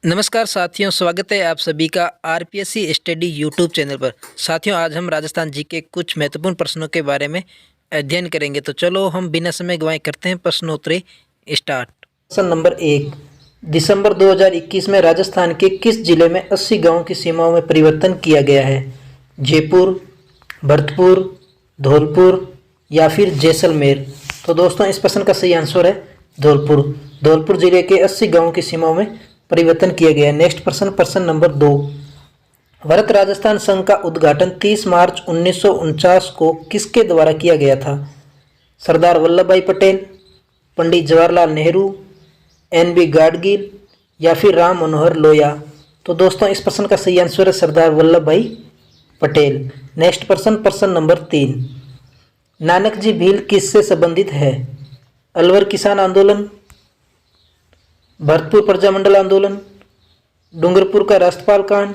नमस्कार साथियों, स्वागत है आप सभी का आरपीएससी स्टडी यूट्यूब चैनल पर। साथियों, आज हम राजस्थान जी के कुछ महत्वपूर्ण प्रश्नों के बारे में अध्ययन करेंगे। तो चलो हम बिना समय गंवाए करते हैं प्रश्नोत्तरी स्टार्ट। प्रश्न नंबर 1, दिसंबर 2021 में राजस्थान के किस जिले में 80 गाँव की सीमाओं में परिवर्तन किया गया है? जयपुर, भरतपुर, धौलपुर या फिर जैसलमेर? तो दोस्तों इस प्रश्न का सही आंसर है धौलपुर। धौलपुर जिले के 80 गाँव की सीमाओं में परिवर्तन किया गया। नेक्स्ट प्रश्न नंबर 2, भारत राजस्थान संघ का उद्घाटन 30 मार्च 1949 को किसके द्वारा किया गया था? सरदार वल्लभ भाई पटेल, पंडित जवाहरलाल नेहरू, एन.बी. गाडगिल या फिर राम मनोहर लोहिया? तो दोस्तों इस प्रश्न का सही आंसर है सरदार वल्लभ भाई पटेल। नेक्स्ट प्रश्न नंबर 3, नानक जी भील किससे संबंधित है? अलवर किसान आंदोलन, भरतपुर प्रजामंडल आंदोलन, डूंगरपुर का राष्ट्रपाल कांड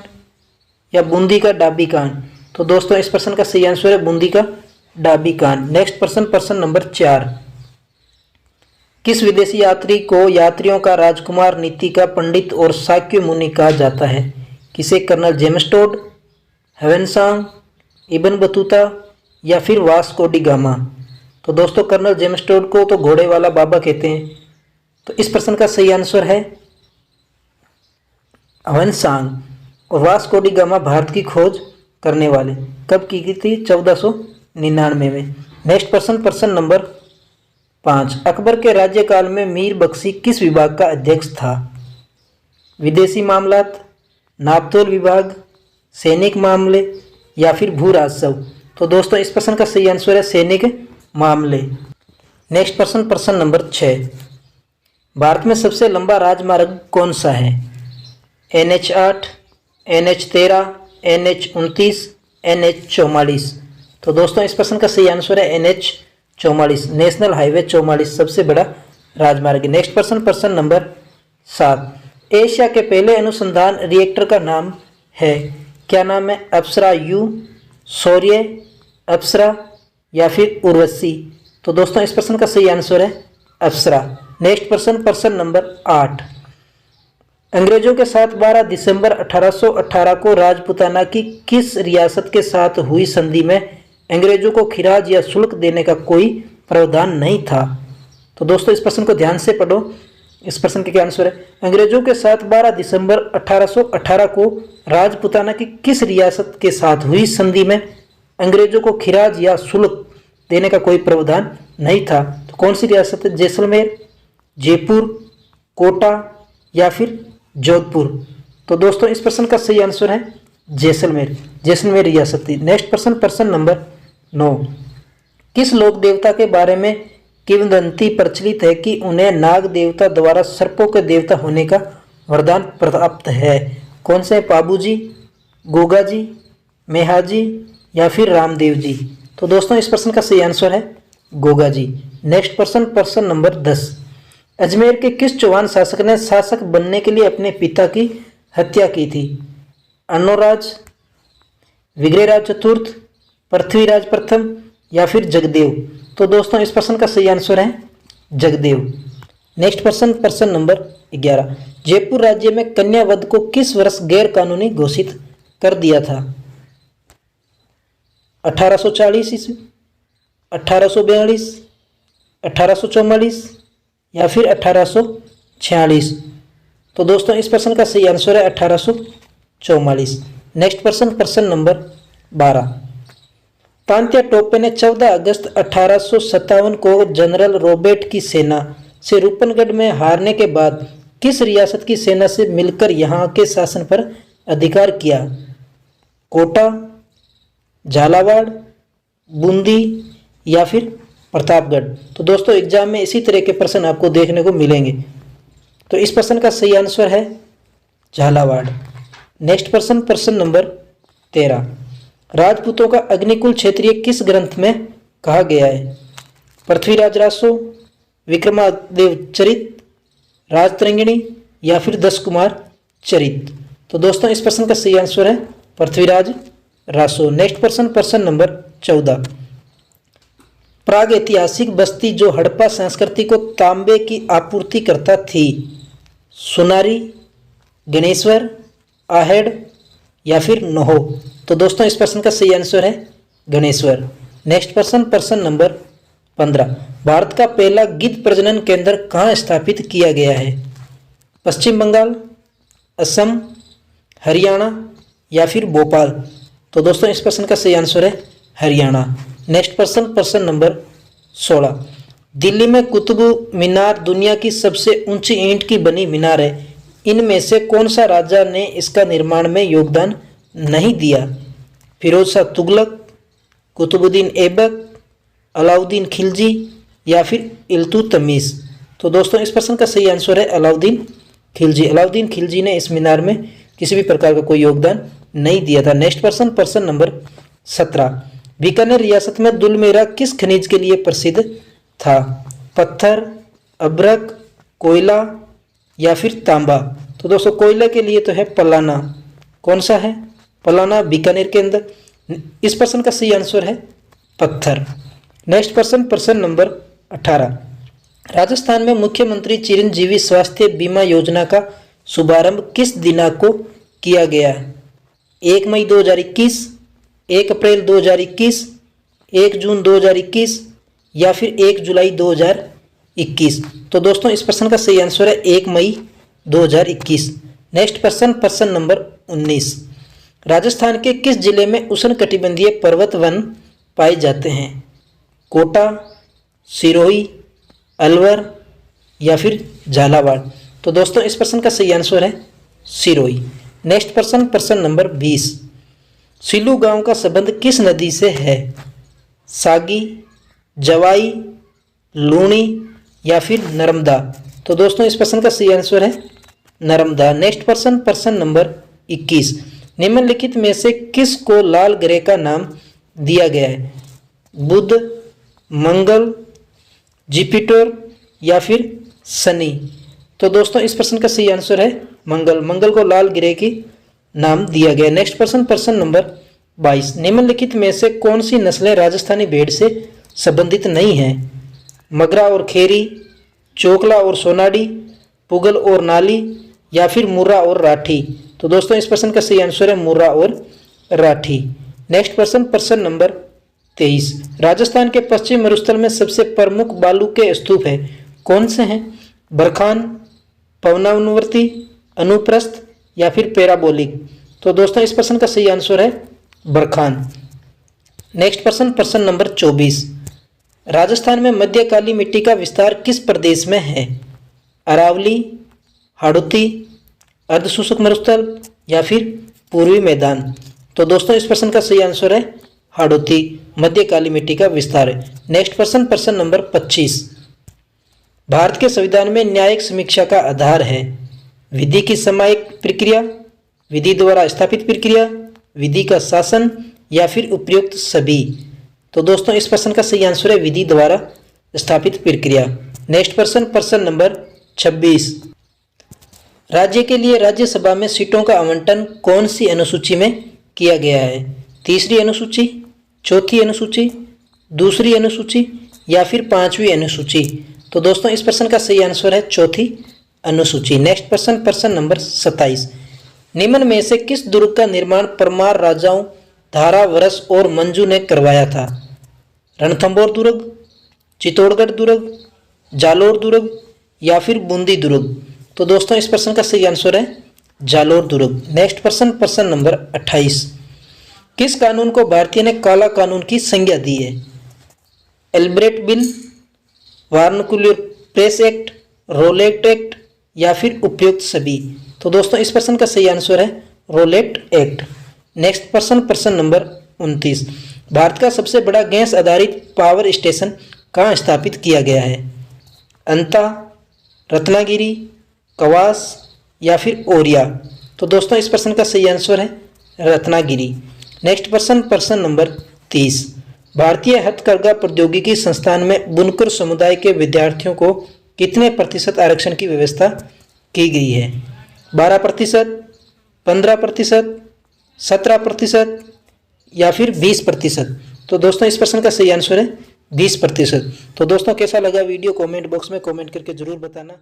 या बूंदी का डाबी कांड? तो दोस्तों इस प्रश्न का सही आंसर है बूंदी का डाबी कांड। नेक्स्ट प्रश्न नंबर 4, किस विदेशी यात्री को यात्रियों का राजकुमार, नीति का पंडित और शाक्य मुनि कहा जाता है? किसे colonel James Tod, Xuanzang, Ibn Battuta या फिर वास्को डी गामा? तो दोस्तों कर्नल जेम्स टोड को तो घोड़े वाला बाबा कहते हैं। तो इस प्रश्न का सही आंसर है ह्वेनसांग। और वास्को डी गामा भारत की खोज करने वाले। कब की गई थी? 1499 में। नेक्स्ट प्रश्न नंबर 5, अकबर के राज्यकाल में मीर बख्शी किस विभाग का अध्यक्ष था? विदेशी मामलात, नापतोल विभाग, सैनिक मामले या फिर भू राजस्व? तो दोस्तों इस प्रश्न का सही आंसर है सैनिक मामले। नेक्स्ट प्रश्न नंबर 6, भारत में सबसे लंबा राजमार्ग कौन सा है? NH8, NH13, NH29, NH44? तो दोस्तों इस प्रश्न का सही आंसर है NH44, नेशनल हाईवे 44 सबसे बड़ा राजमार्ग। नेक्स्ट प्रश्न नंबर 7, एशिया के पहले अनुसंधान रिएक्टर का नाम है? क्या नाम है? अप्सरा यू, शौर्य, अप्सरा या फिर उर्वशी? तो दोस्तों इस प्रश्न का सही आंसर है अप्सरा। नेक्स्ट प्रश्न नंबर 8, अंग्रेजों के साथ 12 दिसंबर 1818 को राजपुताना की किस रियासत के साथ हुई संधि में अंग्रेजों को खिराज या शुल्क देने का कोई प्रावधान नहीं था? तो दोस्तों इस प्रश्न को ध्यान से पढ़ो। इस प्रश्न के क्या आंसर है? अंग्रेजों के साथ 12 दिसंबर 1818 को राजपुताना की किस रियासत के साथ हुई संधि में अंग्रेजों को खिराज या शुल्क देने का कोई प्रावधान नहीं था? तो कौन सी रियासत है? जैसलमेर, जयपुर, कोटा या फिर जोधपुर? तो दोस्तों इस प्रश्न का सही आंसर है जैसलमेर रियासत थी। नेक्स्ट प्रश्न नंबर 9, किस लोक देवता के बारे में किंवदंती प्रचलित है कि उन्हें नाग देवता द्वारा सर्पों के देवता होने का वरदान प्राप्त है? कौन से? पाबूजी, गोगा जी, मेहाजी या फिर रामदेव जी? तो दोस्तों इस प्रश्न का सही आंसर है गोगा जी। नेक्स्ट प्रश्न नंबर 10, अजमेर के किस चौहान शासक ने शासक बनने के लिए अपने पिता की हत्या की थी? अर्णोराज, विग्रहराज चतुर्थ, पृथ्वीराज प्रथम या फिर जगदेव? तो दोस्तों इस प्रश्न का सही आंसर है जगदेव। नेक्स्ट प्रश्न नंबर 11, जयपुर राज्य में कन्या वध को किस वर्ष गैर कानूनी घोषित कर दिया था? 1840 ईस्वी, 1842, 1844 या फिर 1846? तो दोस्तों इस प्रश्न का सही आंसर है 1844। नेक्स्ट प्रश्न नंबर 12, तात्या टोपे ने 14 अगस्त 1857 को जनरल रॉबर्ट की सेना से रूपनगढ़ में हारने के बाद किस रियासत की सेना से मिलकर यहाँ के शासन पर अधिकार किया? कोटा, झालावाड़, बूंदी या फिर प्रतापगढ़? तो दोस्तों एग्जाम में इसी तरह के प्रश्न आपको देखने को मिलेंगे। तो इस प्रश्न का सही आंसर है झालावाड़। नेक्स्ट प्रश्न नंबर 13, राजपूतों का अग्निकुल क्षेत्रीय किस ग्रंथ में कहा गया है? पृथ्वीराज रासो, विक्रमादेव चरित, राजतरंगिणी या फिर 10 कुमार चरित? तो दोस्तों इस प्रश्न का सही आंसर है पृथ्वीराज रासो। नेक्स्ट प्रश्न नंबर 14, प्राग ऐतिहासिक बस्ती जो हड़प्पा संस्कृति को तांबे की आपूर्ति करता थी, सुनारी, गणेश्वर, आहेड़ या फिर नोहो। तो दोस्तों इस प्रश्न का सही आंसर है गणेश्वर। नेक्स्ट प्रश्न नंबर 15। भारत का पहला गिद्ध प्रजनन केंद्र कहाँ स्थापित किया गया है? पश्चिम बंगाल, असम, हरियाणा या फिर भोपाल। तो दोस्तों इस प्रश्न का सही आंसर है हरियाणा। नेक्स्ट प्रश्न नंबर 16। दिल्ली में कुतुब मीनार दुनिया की सबसे ऊंची ईंट की बनी मीनार है। इनमें से कौन सा राजा ने इसका निर्माण में योगदान नहीं दिया? फिरोज शाह तुगलक, कुतुबुद्दीन ऐबक, अलाउद्दीन खिलजी या फिर इल्तुतमिश। तो दोस्तों इस प्रश्न का सही आंसर है अलाउद्दीन खिलजी। अलाउद्दीन खिलजी ने इस मीनार में किसी भी प्रकार का कोई योगदान नहीं दिया था। नेक्स्ट प्रश्न नंबर 17। बीकानेर रियासत में दुलमेरा किस खनिज के लिए प्रसिद्ध था? पत्थर, अभ्रक, कोयला या फिर तांबा। तो दोस्तों कोयला के लिए तो है पलाना। कौन सा है? पलाना बीकानेर के अंदर। इस प्रश्न का सही आंसर है पत्थर। नेक्स्ट प्रश्न नंबर 18। राजस्थान में मुख्यमंत्री चिरंजीवी स्वास्थ्य बीमा योजना का शुभारंभ किस दिनांक को किया गया है? 1 मई 2021, 1 अप्रैल 2021, 1 जून 2021 या फिर 1 जुलाई 2021। तो दोस्तों इस प्रश्न का सही आंसर है 1 मई 2021। नेक्स्ट प्रश्न नंबर 19। राजस्थान के किस जिले में उष्णकटिबंधीय पर्वत वन पाए जाते हैं? कोटा, सिरोही, अलवर या फिर झालावाड़। तो दोस्तों इस प्रश्न का सही आंसर है सिरोही। नेक्स्ट प्रश्न नंबर 20। सिल्लू गांव का संबंध किस नदी से है? सागी, जवाई, लूणी या फिर नर्मदा। तो दोस्तों इस प्रश्न का सही आंसर है नर्मदा। नेक्स्ट प्रश्न नंबर 21। निम्नलिखित में से किस को लाल ग्रह का नाम दिया गया है? बुध, मंगल, जुपिटर या फिर शनि। तो दोस्तों इस प्रश्न का सही आंसर है मंगल। मंगल को लाल ग्रह की नाम दिया गया। नेक्स्ट प्रश्न नंबर 22। निम्नलिखित में से कौन सी नस्लें राजस्थानी भेड़ से संबंधित नहीं हैं? मगरा और खेरी, चोकला और सोनाडी, पुगल और नाली या फिर मुर्रा और राठी। तो दोस्तों इस प्रश्न का सही आंसर है मुर्रा और राठी। नेक्स्ट प्रश्न नंबर 23। राजस्थान के पश्चिम मरुस्थल में सबसे प्रमुख बालू के स्तूप है कौन से हैं? बरखान, पवनानुवर्ती, अनुप्रस्थ या फिर पैराबोलिक। तो दोस्तों इस प्रश्न का सही आंसर है बरखान। नेक्स्ट प्रश्न नंबर 24। राजस्थान में मध्यकालीन मिट्टी का विस्तार किस प्रदेश में है? अरावली, हाड़ौती, अर्धशुष्क मरुस्थल या फिर पूर्वी मैदान। तो दोस्तों इस प्रश्न का सही आंसर है हाड़ौती। मध्यकालीन मिट्टी का विस्तार है। नेक्स्ट प्रश्न नंबर 25। भारत के संविधान में न्यायिक समीक्षा का आधार है विधि की सामायिक प्रक्रिया, विधि द्वारा स्थापित प्रक्रिया, विधि का शासन या फिर उपयुक्त सभी। तो दोस्तों इस प्रश्न का सही आंसर है विधि द्वारा स्थापित प्रक्रिया। नेक्स्ट प्रश्न नंबर 26। राज्य के लिए राज्यसभा में सीटों का आवंटन कौन सी अनुसूची में किया गया है? 3री अनुसूची, 4थी अनुसूची, 2री अनुसूची या फिर 5वीं अनुसूची। तो दोस्तों इस प्रश्न का सही आंसर है 4थी अनुसूची। नेक्स्ट प्रश्न नंबर 27। निम्न में से किस दुर्ग का निर्माण परमार राजाओं धारा, वरस और मंजू ने करवाया था? रणथंभौर दुर्ग, चित्तौड़गढ़ दुर्ग, जालोर दुर्ग या फिर बूंदी दुर्ग। तो दोस्तों इस प्रश्न का सही आंसर है जालोर दुर्ग। नेक्स्ट प्रश्न नंबर 28। किस कानून को भारतीय ने काला कानून की संज्ञा दी है? Ilbert bill, vernacular press act, Rowlatt act या फिर उपयुक्त सभी। तो दोस्तों इस प्रश्न का सही आंसर है रोलेट एक्ट। नेक्स्ट प्रश्न नंबर 29। भारत का सबसे बड़ा गैस आधारित पावर स्टेशन कहाँ स्थापित किया गया है? अंता, रत्नागिरी, कवास या फिर ओरिया। तो दोस्तों इस प्रश्न का सही आंसर है रत्नागिरी। नेक्स्ट प्रश्न नंबर 30। भारतीय हथकरघा प्रौद्योगिकी संस्थान में बुनकर समुदाय के विद्यार्थियों को कितने प्रतिशत आरक्षण की व्यवस्था की गई है? 12%, 15%, 17% या फिर 20%। तो दोस्तों इस प्रश्न का सही आंसर है 20%। तो दोस्तों कैसा लगा वीडियो कमेंट बॉक्स में कमेंट करके जरूर बताना।